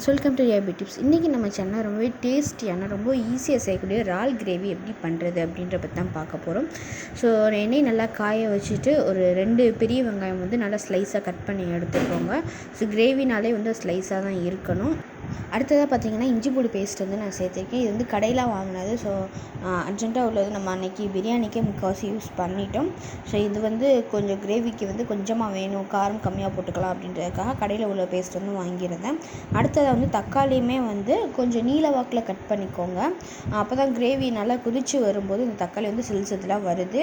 Friends, welcome to AB tips. இன்றைக்கி நம்ம channel ரொம்பவே டேஸ்டியான ரொம்ப ஈஸியாக செய்யக்கூடிய இறால் கிரேவி எப்படி பண்ணுறது அப்படின்ற பற்றி தான் பார்க்க போகிறோம். ஸோ எண்ணெய் நல்லா காய வச்சுட்டு ஒரு 2 பெரிய வெங்காயம் வந்து நல்லா ஸ்லைஸாக கட் பண்ணி எடுத்துக்கோங்க. ஸோ கிரேவினாலே வந்து ஸ்லைஸாக தான் இருக்கணும். அடுத்ததாக பார்த்திங்கன்னா இஞ்சி பூண்டு பேஸ்ட் வந்து நான் சேர்த்துருக்கேன். இது வந்து கடையில் வாங்கினது. ஸோ அர்ஜென்ட்டாக உள்ளது நம்ம அன்றைக்கி பிரியாணிக்கே முக்கால்வாசி யூஸ் பண்ணிட்டோம். ஸோ இது வந்து கொஞ்சம் கிரேவிக்கு வந்து கொஞ்சமாக வேணும், காரம் கம்மியாக போட்டுக்கலாம் அப்படின்றதுக்காக கடையில் உள்ள பேஸ்ட் வந்து வாங்கியிருந்தேன். அடுத்ததாக வந்து தக்காளியுமே வந்து கொஞ்சம் நீல வாக்கில் கட் பண்ணிக்கோங்க. அப்போ தான் கிரேவி நல்லா கொதித்து வரும்போது இந்த தக்காளி வந்து சில்சத்துலாம் வருது.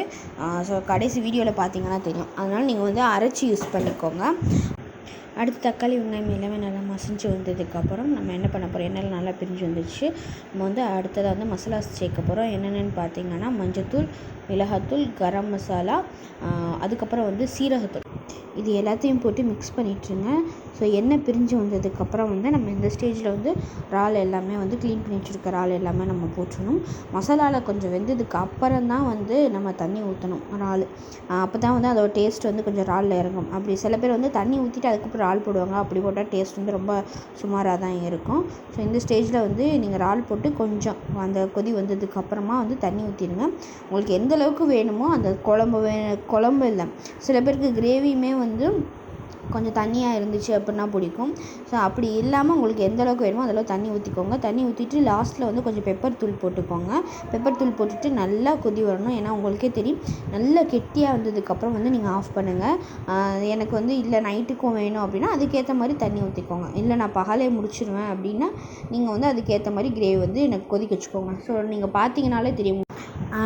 ஸோ கடைசி வீடியோவில் பார்த்தீங்கன்னா தெரியும். அதனால் நீங்கள் வந்து அரைச்சி யூஸ் பண்ணிக்கோங்க. அடுத்து தக்காளி வெங்காயம் எல்லாமே நல்லா மசிஞ்சு வந்ததுக்கப்புறம் நம்ம என்ன பண்ண போகிறோம், எண்ணெயில் நல்லா பிரிஞ்சு வந்துடுச்சு. நம்ம வந்து அடுத்ததாக வந்து மசாலாஸ் சேர்க்க போகிறோம். என்னென்னு பார்த்தீங்கன்னா மஞ்சத்தூள், மிளகாத்தூள், கரம் மசாலா, அதுக்கப்புறம் வந்து சீரகத்தூள், இது எல்லாத்தையும் போட்டு மிக்ஸ் பண்ணிட்டுருங்க. ஸோ எண்ணெய் பிரிஞ்சு வந்ததுக்கப்புறம் வந்து நம்ம இந்த ஸ்டேஜில் வந்து இறால் எல்லாமே வந்து க்ளீன் பண்ணி வச்சுருக்க இறால் எல்லாமே நம்ம போட்டுடணும். மசாலாவில் கொஞ்சம் வெந்ததுக்கு அப்புறம் தான் வந்து நம்ம தண்ணி ஊற்றணும் இறால். அப்போ தான் வந்து அதோட டேஸ்ட் வந்து கொஞ்சம் இறாலில் இறங்கும். அப்படி சில பேர் வந்து தண்ணி ஊற்றிட்டு அதுக்கப்புறம் இறால் போடுவாங்க. அப்படி போட்டால் டேஸ்ட் வந்து ரொம்ப சுமாராக தான் இருக்கும். ஸோ இந்த ஸ்டேஜில் வந்து நீங்கள் இறால் போட்டு கொஞ்சம் அந்த கொதி வந்ததுக்கப்புறமா வந்து தண்ணி ஊற்றிடுங்க. உங்களுக்கு எந்த அளவுக்கு வேணுமோ அந்த குழம்பு இல்லை, சில பேருக்கு கிரேவியுமே வந்து கொஞ்சம் தண்ணியாக இருந்துச்சு அப்படின்னா பிடிக்கும். ஸோ அப்படி இல்லாமல் உங்களுக்கு எந்த அளவுக்கு வேணுமோ அதெல்லாம் தண்ணி ஊற்றிக்கோங்க. தண்ணி ஊற்றிட்டு லாஸ்ட்டில் வந்து கொஞ்சம் பெப்பர் தூள் போட்டுக்கோங்க. பெப்பர் தூள் போட்டுட்டு நல்லா கொதி வரணும். ஏன்னா உங்களுக்கே தெரியும், நல்லா கெட்டியாக வந்ததுக்கப்புறம் வந்து நீங்கள் ஆஃப் பண்ணுங்கள். எனக்கு வந்து இல்லை நைட்டுக்கும் வேணும் அப்படின்னா அதுக்கேற்ற மாதிரி தண்ணி ஊற்றிக்கோங்க. இல்லை நான் பகலே முடிச்சிடுவேன் அப்படின்னா நீங்கள் வந்து அதுக்கேற்ற மாதிரி கிரேவி வந்து எனக்கு கொதிக்க வச்சுக்கோங்க. ஸோ நீங்கள் பார்த்தீங்கனாலே தெரியும்.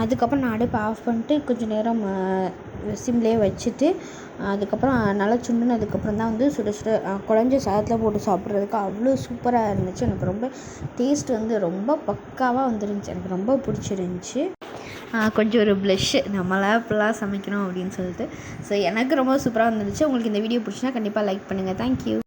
அதுக்கப்புறம் நான் அடுப்பை ஆஃப் பண்ணிட்டு கொஞ்சம் நேரம் சிம்லேயே வச்சுட்டு அதுக்கப்புறம் நல்லா சுண்டுனதுக்கப்புறம் தான் வந்து சுட சுட குழஞ்ச சாதத்தில் போட்டு சாப்பிட்றதுக்கு அவ்வளோ சூப்பராக இருந்துச்சு. எனக்கு ரொம்ப டேஸ்ட் வந்து ரொம்ப பக்காவாக வந்துருந்துச்சு. எனக்கு ரொம்ப பிடிச்சிருந்துச்சி. கொஞ்சம் ஒரு ப்ளஷ்ஷு, நம்மளாக இப்போலாம் சமைக்கணும் அப்படின்னு சொல்லிட்டு. ஸோ எனக்கு ரொம்ப சூப்பராக வந்துருந்துச்சு. உங்களுக்கு இந்த வீடியோ பிடிச்சினா கண்டிப்பாக லைக் பண்ணுங்கள். தேங்க்யூ.